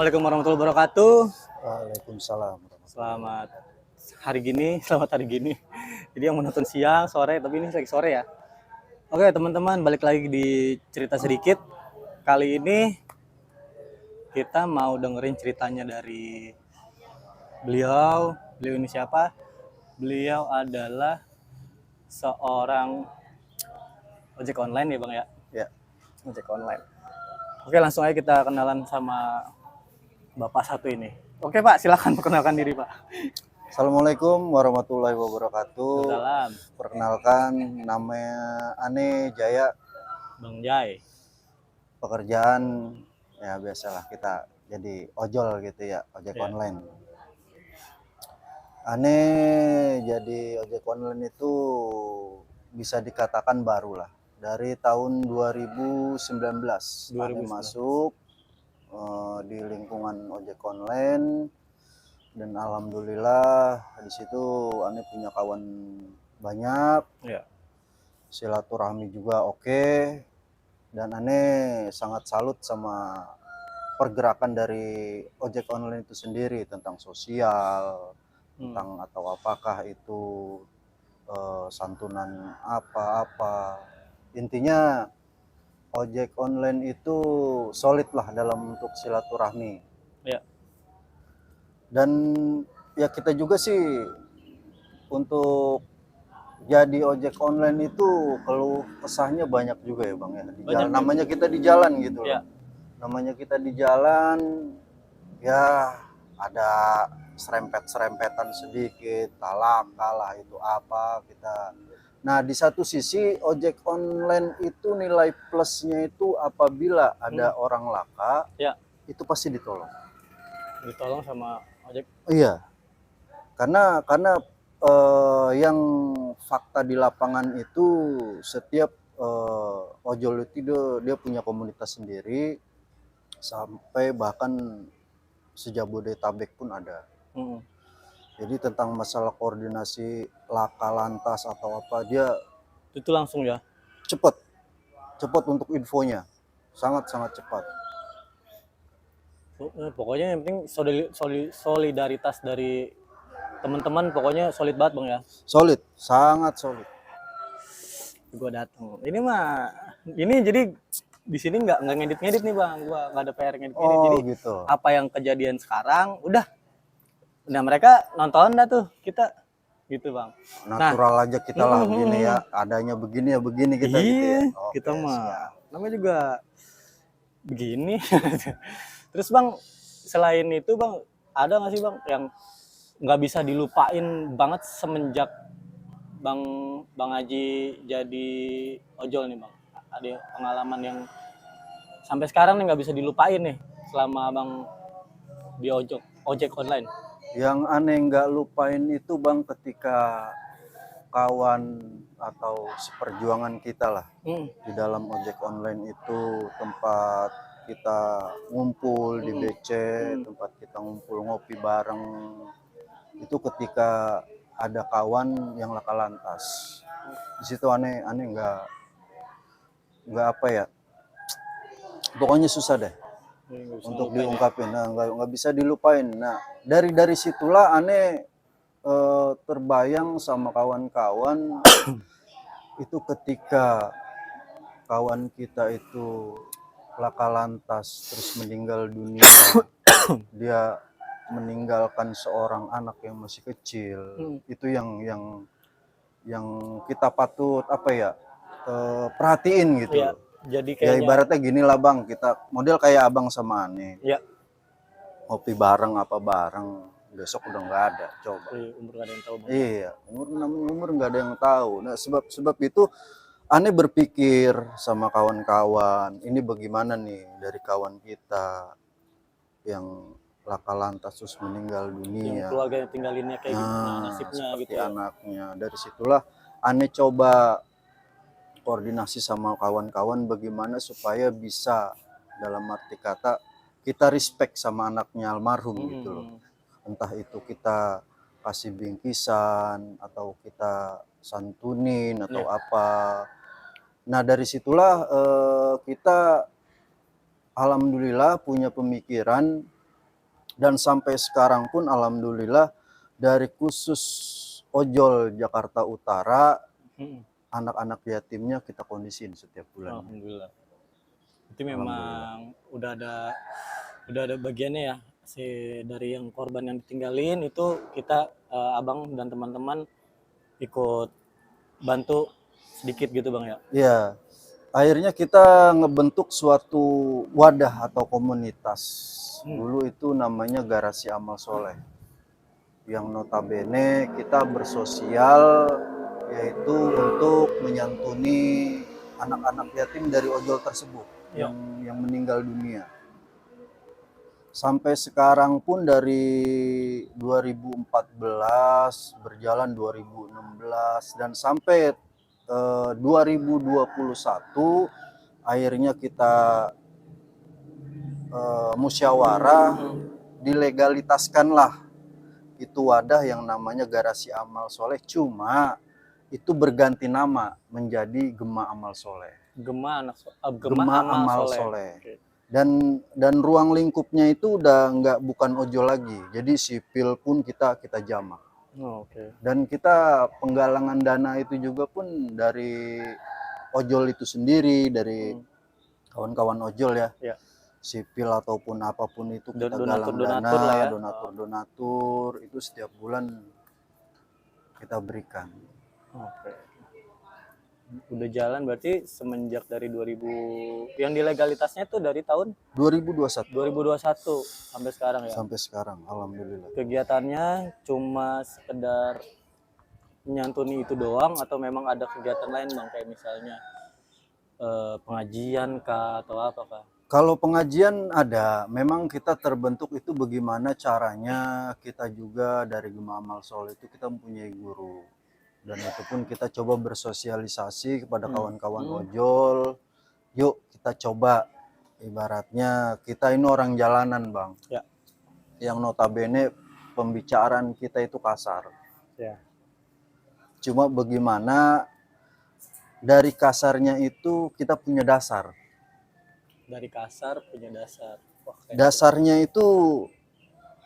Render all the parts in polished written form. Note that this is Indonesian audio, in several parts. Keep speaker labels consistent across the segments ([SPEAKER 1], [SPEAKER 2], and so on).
[SPEAKER 1] Assalamualaikum warahmatullahi wabarakatuh.
[SPEAKER 2] Waalaikumsalam.
[SPEAKER 1] Selamat selamat hari gini. Jadi yang menonton siang, sore, tapi ini lagi sore ya. Oke teman-teman, balik lagi di cerita sedikit. Kali ini kita mau dengerin ceritanya dari beliau. Beliau ini siapa? Beliau adalah seorang ojek online ya Bang ya?
[SPEAKER 2] Ya.
[SPEAKER 1] Ojek online. Oke, langsung aja kita kenalan sama Bapak satu ini. Oke Pak, silakan perkenalkan diri Pak.
[SPEAKER 2] Assalamualaikum warahmatullahi wabarakatuh.
[SPEAKER 1] Salam.
[SPEAKER 2] Perkenalkan, namanya Ane Jaya.
[SPEAKER 1] Bang Jai.
[SPEAKER 2] Pekerjaan ya biasalah kita jadi ojol gitu ya, ojek online. Ane jadi ojek online itu bisa dikatakan baru lah. Dari tahun 2019 Ane masuk di lingkungan ojek online, dan alhamdulillah di situ Ane punya kawan banyak, silaturahmi juga oke, dan Ane sangat salut sama pergerakan dari ojek online itu sendiri tentang sosial, tentang atau apakah itu santunan apa-apa, intinya ojek online itu solid lah dalam untuk silaturahmi.
[SPEAKER 1] Ya.
[SPEAKER 2] Dan ya kita juga sih untuk jadi ojek online itu keluh kesahnya banyak juga ya Bang ya. Di jalan, namanya kita di jalan gitu loh. Namanya kita di jalan ya ada serempet-serempetan sedikit, kalah itu apa kita. Nah, di satu sisi ojek online itu nilai plusnya itu apabila ada orang laka, itu pasti ditolong.
[SPEAKER 1] Ditolong sama ojek.
[SPEAKER 2] Iya. Karena yang fakta di lapangan itu setiap ojol itu dia punya komunitas sendiri, sampai bahkan sejabodetabek pun ada. Jadi tentang masalah koordinasi laka lantas atau apa, dia
[SPEAKER 1] itu langsung ya
[SPEAKER 2] cepat untuk infonya, sangat cepat.
[SPEAKER 1] Pokoknya yang penting solidaritas dari teman-teman, pokoknya solid banget Bang ya.
[SPEAKER 2] Solid, sangat solid.
[SPEAKER 1] Gue datang ini jadi di sini nggak ngedit nih Bang, gua nggak ada PR ngedit. Jadi
[SPEAKER 2] gitu.
[SPEAKER 1] Apa yang kejadian sekarang udah mereka nonton dah tuh kita gitu Bang.
[SPEAKER 2] Natural aja kita lah begini ya, adanya begini ya begini kita gitu ya.
[SPEAKER 1] Kita mah namanya juga begini. Terus Bang, selain itu Bang, ada nggak sih Bang yang nggak bisa dilupain banget semenjak Bang Haji jadi ojol nih Bang? Ada pengalaman yang sampai sekarang nih nggak bisa dilupain nih selama Bang di ojek online?
[SPEAKER 2] Yang aneh nggak lupain itu Bang, ketika kawan atau seperjuangan kita lah di dalam ojek online itu, tempat kita ngumpul di BC, tempat kita ngumpul ngopi bareng, itu ketika ada kawan yang laka lantas. Di situ aneh nggak apa ya, pokoknya susah deh untuk diungkapin. Nah, nggak bisa dilupain. Nah, dari situlah aneh terbayang sama kawan-kawan itu ketika kawan kita itu laka lantas terus meninggal dunia. Dia meninggalkan seorang anak yang masih kecil. Itu yang kita patut apa ya, perhatiin gitu.
[SPEAKER 1] Jadi
[SPEAKER 2] ya ibaratnya gini lah Bang, kita model kayak abang sama Ane. Ngopi bareng apa bareng, besok udah nggak ada, coba.
[SPEAKER 1] Umur nggak ada yang tahu Bang.
[SPEAKER 2] Iya, umur nggak ada yang tahu. Nah, sebab itu Ane berpikir sama kawan-kawan, ini bagaimana nih dari kawan kita yang laka lantas terus meninggal dunia,
[SPEAKER 1] yang keluarganya tinggalinnya kayak gimana nasibnya gitu ya.
[SPEAKER 2] Anaknya. Dari situlah Ane coba koordinasi sama kawan-kawan bagaimana supaya bisa, dalam arti kata, kita respect sama anaknya almarhum gitu loh. Entah itu kita kasih bingkisan atau kita santunin atau apa. Nah, dari situlah kita alhamdulillah punya pemikiran Dan sampai sekarang pun alhamdulillah dari khusus ojol Jakarta Utara,
[SPEAKER 1] Mm-mm.
[SPEAKER 2] anak-anak yatimnya kita kondisiin setiap bulan.
[SPEAKER 1] Alhamdulillah. Itu
[SPEAKER 2] Alhamdulillah.
[SPEAKER 1] memang udah ada bagiannya ya, dari yang korban yang ditinggalin itu kita, abang dan teman-teman ikut bantu sedikit gitu bang ya.
[SPEAKER 2] Iya, akhirnya kita ngebentuk suatu wadah atau komunitas. Dulu itu namanya Garasi Amal Soleh, yang notabene kita bersosial, yaitu untuk menyantuni anak-anak yatim dari ojol tersebut
[SPEAKER 1] Ya.
[SPEAKER 2] yang meninggal dunia. Sampai sekarang pun dari 2014 berjalan 2016 dan sampai 2021 akhirnya kita musyawarah, dilegalitaskanlah itu wadah yang namanya Garasi Amal Soleh, cuma itu berganti nama menjadi Gema Amal Soleh.
[SPEAKER 1] Gema
[SPEAKER 2] Gema
[SPEAKER 1] Amal
[SPEAKER 2] Amal
[SPEAKER 1] Soleh.
[SPEAKER 2] Soleh.
[SPEAKER 1] Oke.
[SPEAKER 2] Dan ruang lingkupnya itu udah nggak bukan ojol lagi, jadi sipil pun kita jamak.
[SPEAKER 1] Oh, oke.
[SPEAKER 2] Dan kita penggalangan dana itu juga pun dari ojol itu sendiri, dari kawan-kawan ojol ya,
[SPEAKER 1] Ya.
[SPEAKER 2] sipil ataupun apapun itu kita galang
[SPEAKER 1] Donatur
[SPEAKER 2] dana,
[SPEAKER 1] lah ya.
[SPEAKER 2] donatur itu setiap bulan kita berikan.
[SPEAKER 1] Oke. Udah jalan berarti semenjak dari 2000 yang dilegalitasnya itu dari tahun
[SPEAKER 2] 2021
[SPEAKER 1] 2021 sampai sekarang ya.
[SPEAKER 2] sampai sekarang, alhamdulillah.
[SPEAKER 1] Kegiatannya cuma sekedar menyantuni itu doang atau memang ada kegiatan lain bang, kayak misalnya pengajian kah atau apa kah?
[SPEAKER 2] Kalau pengajian ada, memang kita terbentuk itu bagaimana caranya, kita juga dari Gema Amal Soleh itu kita mempunyai guru. Dan itu pun kita coba bersosialisasi kepada kawan-kawan ojol, yuk kita coba, ibaratnya kita ini orang jalanan bang,
[SPEAKER 1] Ya.
[SPEAKER 2] yang notabene pembicaraan kita itu kasar.
[SPEAKER 1] Ya.
[SPEAKER 2] Cuma bagaimana dari kasarnya itu kita punya dasar.
[SPEAKER 1] Dari kasar punya dasar. Wah,
[SPEAKER 2] Dasarnya itu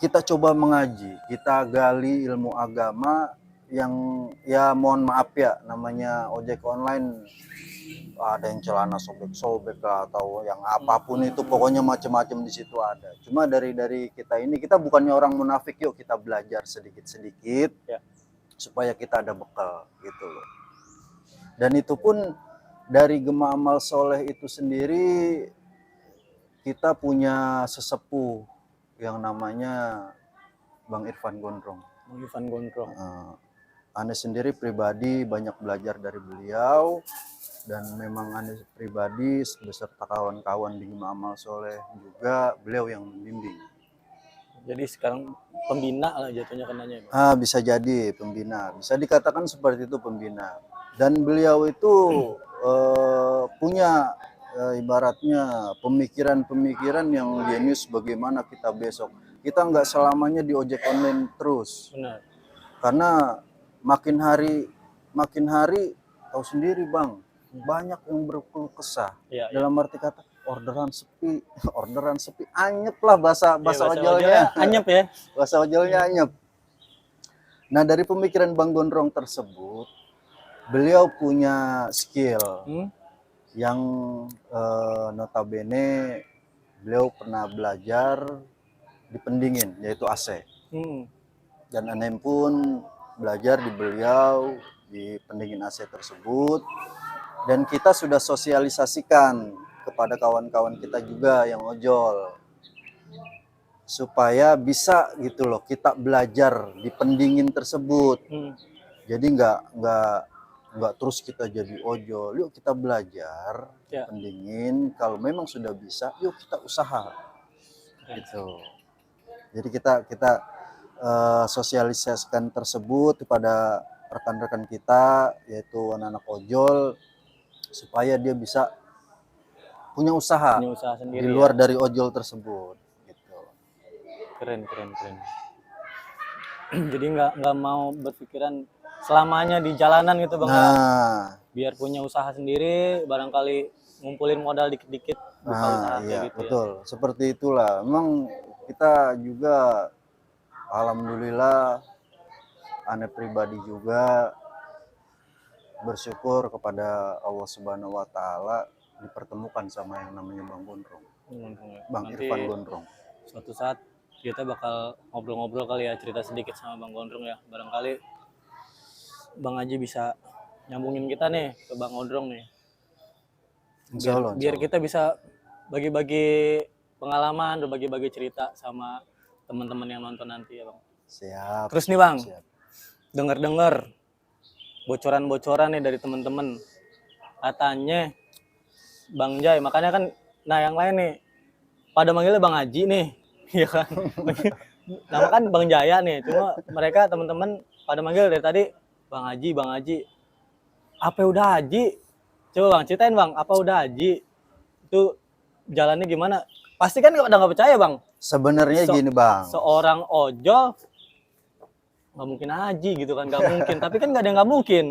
[SPEAKER 2] kita coba mengaji, kita gali ilmu agama yang ya mohon maaf ya, namanya ojek online ada yang celana sobek-sobek lah, atau yang apapun itu, pokoknya macam-macam di situ ada. Cuma dari kita ini, kita bukannya orang munafik, yuk kita belajar sedikit-sedikit
[SPEAKER 1] ya.
[SPEAKER 2] supaya kita ada bekal gitu loh. Dan itu pun dari Gema Amal Soleh itu sendiri kita punya sesepuh yang namanya Bang Irfan Gondrong.
[SPEAKER 1] Bang Irfan Gondrong.
[SPEAKER 2] Ane sendiri pribadi banyak belajar dari beliau, dan memang Ane pribadi beserta kawan-kawan di Gema Amal Soleh juga beliau yang membimbing.
[SPEAKER 1] Jadi sekarang pembina lah jatuhnya kenanya ya?
[SPEAKER 2] Bisa jadi pembina, bisa dikatakan seperti itu, pembina. Dan beliau itu punya ibaratnya pemikiran-pemikiran yang jenius bagaimana kita besok. Kita nggak selamanya di ojek online terus.
[SPEAKER 1] Benar.
[SPEAKER 2] Karena makin hari tahu sendiri bang, banyak yang berkeluh kesah.
[SPEAKER 1] Ya,
[SPEAKER 2] dalam arti kata orderan sepi, anyep lah bahasa ojolnya.
[SPEAKER 1] Anyep ya.
[SPEAKER 2] Bahasa ojolnya anyep. Nah dari pemikiran Bang Gondrong tersebut, beliau punya skill yang notabene beliau pernah belajar di pendingin, yaitu AC. Dan Anem pun belajar di beliau di pendingin AC tersebut, dan kita sudah sosialisasikan kepada kawan-kawan kita juga yang ojol supaya bisa gitu loh kita belajar di pendingin tersebut. Jadi nggak terus kita jadi ojol, yuk kita belajar pendingin, kalau memang sudah bisa yuk kita usaha gitu. Jadi kita sosialisasikan tersebut kepada rekan-rekan kita, yaitu anak-anak ojol, supaya dia bisa punya usaha
[SPEAKER 1] sendiri
[SPEAKER 2] di luar dari ojol tersebut gitu.
[SPEAKER 1] Keren. Jadi nggak mau berpikiran selamanya di jalanan gitu bang. Biar punya usaha sendiri, barangkali ngumpulin modal dikit-dikit buka usaha
[SPEAKER 2] Iya,
[SPEAKER 1] kayak gitu ya.
[SPEAKER 2] betul. Seperti itulah. Memang kita juga alhamdulillah aneh pribadi juga bersyukur kepada Allah Subhanahu wa taala dipertemukan sama yang namanya Bang Gondrong. Bang
[SPEAKER 1] Nanti
[SPEAKER 2] Irfan Gondrong.
[SPEAKER 1] suatu saat kita bakal ngobrol-ngobrol kali ya, cerita sedikit sama Bang Gondrong ya. Barangkali Bang Haji bisa nyambungin kita nih ke Bang Gondrong nih.
[SPEAKER 2] Insya Allah, insya
[SPEAKER 1] Biar
[SPEAKER 2] Allah.
[SPEAKER 1] kita bisa bagi-bagi pengalaman, berbagi-bagi cerita sama teman-teman yang nonton nanti ya Bang.
[SPEAKER 2] Siap.
[SPEAKER 1] Terus nih Bang,
[SPEAKER 2] Siap.
[SPEAKER 1] denger-denger bocoran-bocoran nih dari teman-teman, katanya Bang Jai, makanya kan, nah yang lain nih pada manggilnya Bang Haji nih, ya kan? Nama kan Bang Jaya nih, cuma mereka teman-teman pada manggil dari tadi Bang Haji, Bang Haji. Apa udah Haji? Coba Bang ceritain Bang, apa udah Haji? Itu jalannya gimana? Pasti kan udah nggak percaya Bang.
[SPEAKER 2] Sebenarnya gini Bang.
[SPEAKER 1] Seorang ojol nggak mungkin Haji gitu kan, nggak mungkin. Tapi kan nggak ada yang nggak mungkin.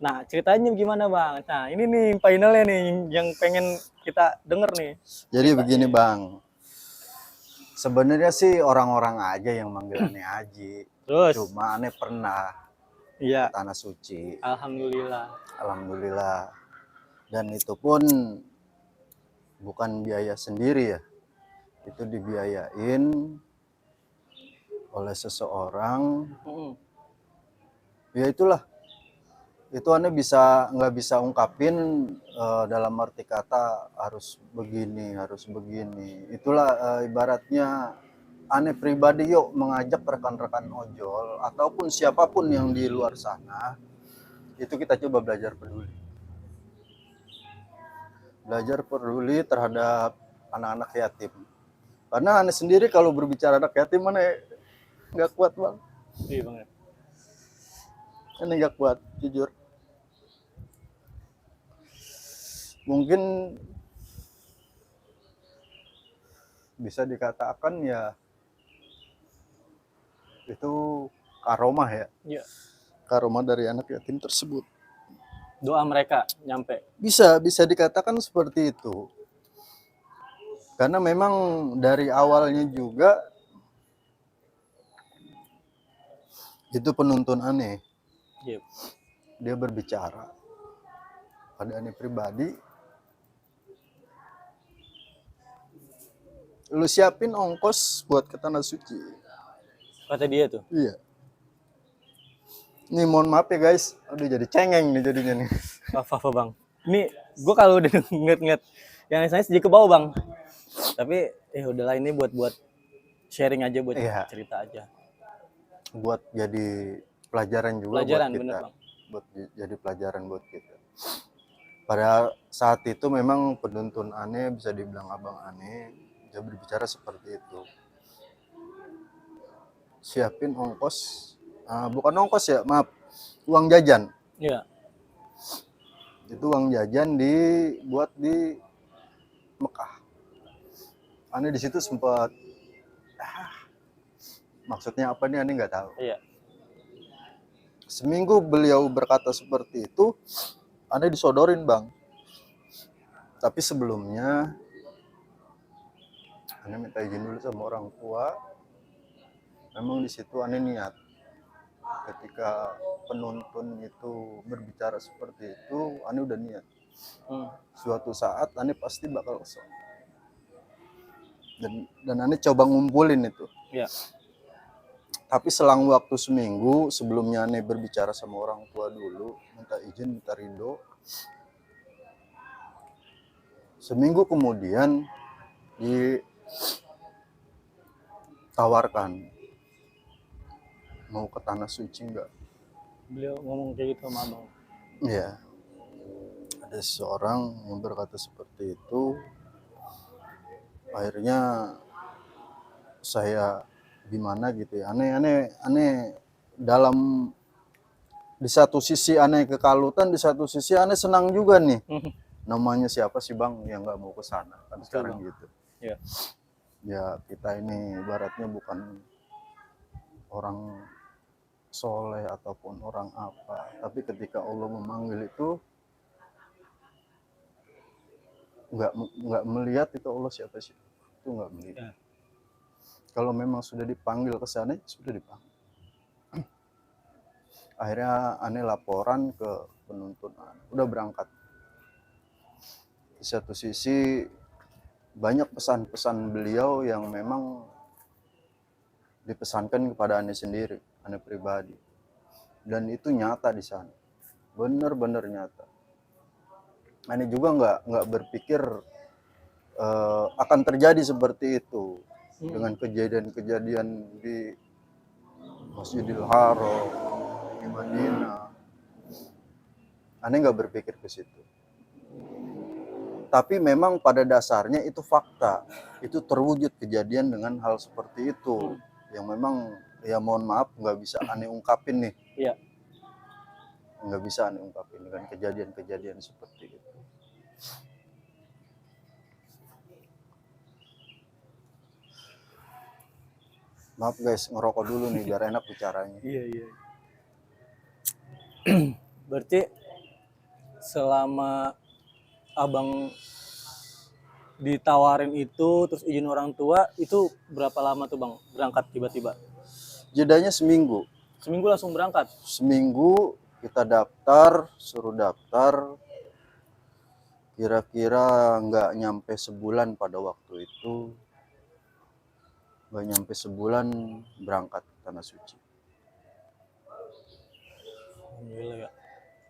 [SPEAKER 1] Nah ceritanya gimana Bang? Nah ini nih finalnya nih yang pengen kita denger nih.
[SPEAKER 2] Jadi begini Bang. Sebenarnya sih orang-orang aja yang manggil aneh Haji.
[SPEAKER 1] Terus?
[SPEAKER 2] Cuma aneh pernah
[SPEAKER 1] Iya.
[SPEAKER 2] ke Tanah Suci.
[SPEAKER 1] Alhamdulillah.
[SPEAKER 2] Alhamdulillah. Dan itu pun bukan biaya sendiri ya. Itu dibiayain oleh seseorang. Ya itulah. Itu aneh nggak bisa ungkapin dalam arti kata harus begini, harus begini. Itulah ibaratnya aneh pribadi yuk mengajak rekan-rekan ojol ataupun siapapun yang di luar sana, itu kita coba belajar peduli. Belajar peduli terhadap anak-anak yatim. Karena aneh sendiri kalau berbicara anak yatim aneh nggak kuat Bang.
[SPEAKER 1] Iya Bang.
[SPEAKER 2] Aneh nggak kuat, jujur. Mungkin bisa dikatakan ya itu karomah ya.
[SPEAKER 1] Iya.
[SPEAKER 2] Karomah dari anak yatim tersebut.
[SPEAKER 1] Doa mereka nyampe.
[SPEAKER 2] Bisa dikatakan seperti itu. Karena memang dari awalnya juga itu penuntun aneh.
[SPEAKER 1] Yep.
[SPEAKER 2] Dia berbicara pada aneh pribadi. Lu siapin ongkos buat ke Tanah Suci.
[SPEAKER 1] Kata dia tuh.
[SPEAKER 2] Iya. Nih mohon maaf ya guys. Aduh jadi cengeng nih jadinya nih.
[SPEAKER 1] Apa Bang. Ini gue kalau udah ngeliat yang saya sedikit ke bawah Bang. Tapi udahlah ini buat sharing aja, buat cerita aja.
[SPEAKER 2] Buat jadi pelajaran juga
[SPEAKER 1] Pelajaran,
[SPEAKER 2] buat kita.
[SPEAKER 1] bener, Bang.
[SPEAKER 2] Buat jadi pelajaran buat kita. Pada saat itu memang penuntun aneh bisa dibilang abang aneh, dia berbicara seperti itu. Siapin ongkos, bukan ongkos ya, maaf, uang jajan.
[SPEAKER 1] Iya.
[SPEAKER 2] Itu uang jajan dibuat di Mekah. Aneh di situ sempat, maksudnya apa nih aneh nggak tahu.
[SPEAKER 1] Iya.
[SPEAKER 2] Seminggu beliau berkata seperti itu, aneh disodorin Bang. Tapi sebelumnya aneh minta izin dulu sama orang tua. Memang di situ aneh niat ketika penuntun itu berbicara seperti itu, aneh udah niat. Suatu saat aneh pasti bakal kesel. Dan aneh coba ngumpulin itu.
[SPEAKER 1] Iya.
[SPEAKER 2] Tapi selang waktu seminggu sebelumnya aneh berbicara sama orang tua dulu, minta izin, minta ridho. Seminggu kemudian ditawarkan mau ke Tanah Suci enggak?
[SPEAKER 1] Beliau ngomong kayak gitu sama abang.
[SPEAKER 2] Iya. Ada seorang yang berkata seperti itu. Akhirnya saya gimana gitu ya. Aneh dalam di satu sisi aneh kekalutan, di satu sisi aneh senang juga nih. Namanya siapa sih Bang yang nggak mau ke sana kan sekarang gitu.
[SPEAKER 1] Iya.
[SPEAKER 2] Ya kita ini ibaratnya bukan orang soleh ataupun orang apa, tapi ketika Allah memanggil itu nggak melihat itu Allah siapa sih, itu nggak melihat.
[SPEAKER 1] Ya.
[SPEAKER 2] Kalau memang sudah dipanggil ke sana, sudah dipanggil. Akhirnya aneh laporan ke penuntut, udah berangkat. Di satu sisi banyak pesan-pesan beliau yang memang dipesankan kepada aneh sendiri, aneh pribadi, dan itu nyata di sana, benar-benar nyata. Aneh juga nggak berpikir akan terjadi seperti itu dengan kejadian-kejadian di Masjidil Haram, di Madinah. Aneh nggak berpikir ke situ. Tapi memang pada dasarnya itu fakta. Itu terwujud kejadian dengan hal seperti itu. Yang memang ya mohon maaf nggak bisa aneh ungkapin nih.
[SPEAKER 1] Iya.
[SPEAKER 2] Nggak bisa aneh ungkapin dengan kejadian-kejadian seperti itu. Maaf guys, ngerokok dulu nih biar enak bicaranya.
[SPEAKER 1] Iya. Berarti selama abang ditawarin itu terus izin orang tua itu berapa lama tuh bang berangkat tiba-tiba?
[SPEAKER 2] Jedanya seminggu.
[SPEAKER 1] Seminggu langsung berangkat?
[SPEAKER 2] Seminggu kita daftar, suruh daftar. Kira-kira nggak nyampe sebulan pada waktu itu. Nggak nyampe sebulan berangkat ke Tanah Suci.
[SPEAKER 1] Alhamdulillah ya.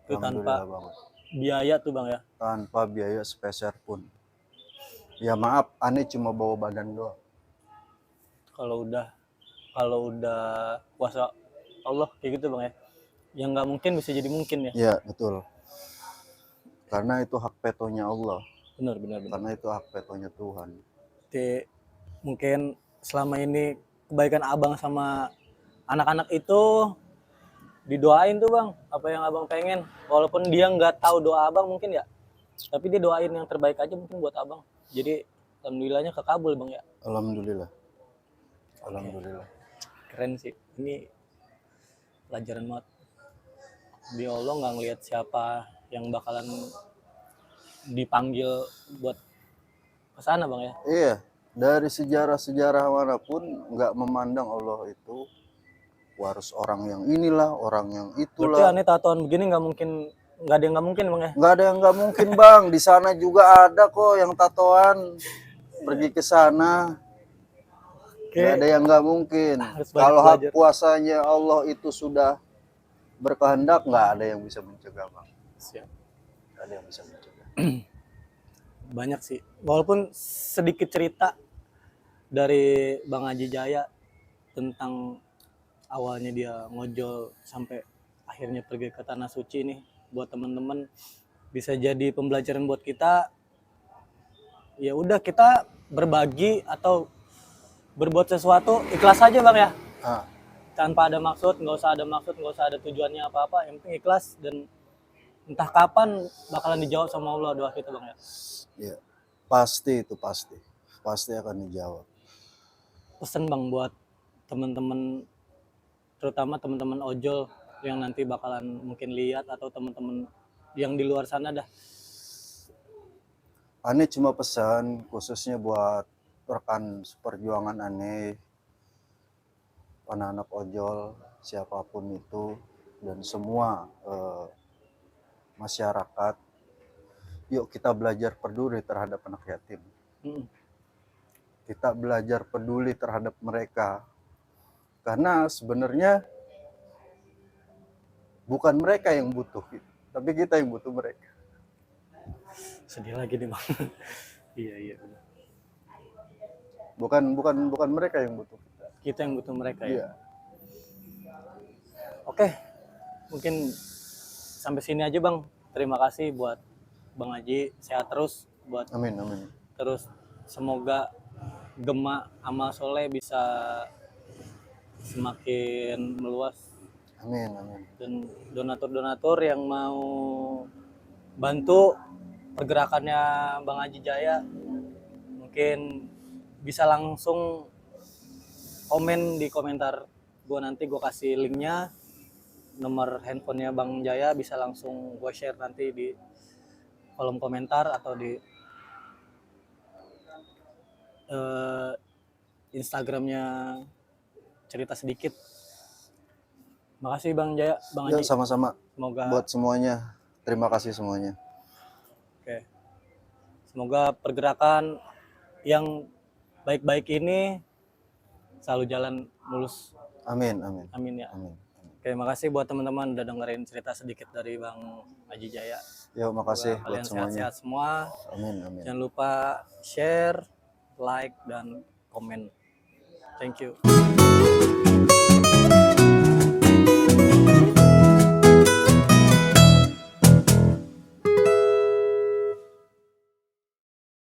[SPEAKER 1] Itu tanpa
[SPEAKER 2] Alhamdulillah banget.
[SPEAKER 1] biaya tuh bang ya?
[SPEAKER 2] Tanpa biaya sepeser pun. Ya maaf, aneh cuma bawa badan doang.
[SPEAKER 1] Kalau udah kuasa Allah kayak gitu bang ya? Yang nggak mungkin bisa jadi mungkin ya?
[SPEAKER 2] Iya betul. Karena itu hak vetonya Allah.
[SPEAKER 1] Benar.
[SPEAKER 2] Karena itu hak vetonya Tuhan.
[SPEAKER 1] Jadi mungkin selama ini kebaikan abang sama anak-anak itu didoain tuh bang apa yang abang pengen, walaupun dia nggak tahu doa abang mungkin ya, tapi dia doain yang terbaik aja mungkin buat abang. Jadi alhamdulillahnya kekabul bang ya.
[SPEAKER 2] Alhamdulillah. Alhamdulillah.
[SPEAKER 1] Keren sih, ini pelajaran banget. Di Allah nggak ngelihat siapa yang bakalan dipanggil buat kesana bang ya.
[SPEAKER 2] Iya, dari sejarah-sejarah manapun nggak memandang Allah itu harus orang yang inilah, orang yang
[SPEAKER 1] Berarti
[SPEAKER 2] itulah.
[SPEAKER 1] aneh tatoan begini nggak mungkin, nggak ada yang nggak mungkin bang ya.
[SPEAKER 2] Nggak ada yang nggak mungkin bang. Di sana juga ada kok yang tatoan. Pergi ke sana. Nggak ada yang nggak mungkin.
[SPEAKER 1] Harus banyak
[SPEAKER 2] Kalau hak
[SPEAKER 1] belajar.
[SPEAKER 2] kuasanya Allah itu sudah berkehendak, nggak ada yang bisa mencegah bang.
[SPEAKER 1] Siap.
[SPEAKER 2] Nggak ada yang bisa mencegah.
[SPEAKER 1] Banyak sih, walaupun sedikit cerita dari Bang Haji Jaya tentang awalnya dia ngojol sampai akhirnya pergi ke Tanah Suci nih, buat teman-teman bisa jadi pembelajaran buat kita. Ya udah, kita berbagi atau berbuat sesuatu ikhlas aja bang ya, tanpa ada maksud, nggak usah ada tujuannya apa-apa, yang penting ikhlas, dan entah kapan bakalan dijawab sama Allah doa kita bang ya.
[SPEAKER 2] Ya, pasti itu pasti akan dijawab.
[SPEAKER 1] Pesan bang buat teman-teman, terutama teman-teman ojol yang nanti bakalan mungkin lihat, atau teman-teman yang di luar sana dah.
[SPEAKER 2] Aneh cuma pesan khususnya buat rekan seperjuangan aneh, anak-anak ojol, siapapun itu, dan semua masyarakat. Yuk kita belajar peduli terhadap anak yatim. Kita belajar peduli terhadap mereka. Karena sebenarnya bukan mereka yang butuh, tapi kita yang butuh mereka.
[SPEAKER 1] Sedih lagi nih bang. Iya.
[SPEAKER 2] Bukan mereka yang butuh kita.
[SPEAKER 1] Kita yang butuh mereka ya.
[SPEAKER 2] Iya.
[SPEAKER 1] Oke, mungkin sampai sini aja bang. Terima kasih buat Bang Haji, sehat terus buat.
[SPEAKER 2] Amin.
[SPEAKER 1] Terus semoga gema amal soleh bisa semakin meluas.
[SPEAKER 2] Amin.
[SPEAKER 1] Dan donatur-donatur yang mau bantu pergerakannya Bang Haji Jaya mungkin bisa langsung komen di komentar gue, nanti gue kasih linknya, nomor handphonenya Bang Jaya, bisa langsung gue share nanti di kolom komentar atau di eh, Instagramnya Cerita Sedikit. Makasih Bang Jaya, Bang
[SPEAKER 2] Ya,
[SPEAKER 1] Haji.
[SPEAKER 2] sama-sama
[SPEAKER 1] Semoga
[SPEAKER 2] buat semuanya. Terima kasih semuanya.
[SPEAKER 1] oke. Semoga pergerakan yang baik-baik ini selalu jalan mulus.
[SPEAKER 2] Amin, amin,
[SPEAKER 1] Amin ya.
[SPEAKER 2] amin.
[SPEAKER 1] Oke, makasih buat teman-teman udah dengerin cerita sedikit dari Bang Haji Jaya.
[SPEAKER 2] Yuk, makasih
[SPEAKER 1] Semoga
[SPEAKER 2] buat
[SPEAKER 1] kalian
[SPEAKER 2] semuanya.
[SPEAKER 1] sehat-sehat semua.
[SPEAKER 2] Amin, amin.
[SPEAKER 1] Jangan lupa share, like, dan komen. Thank you.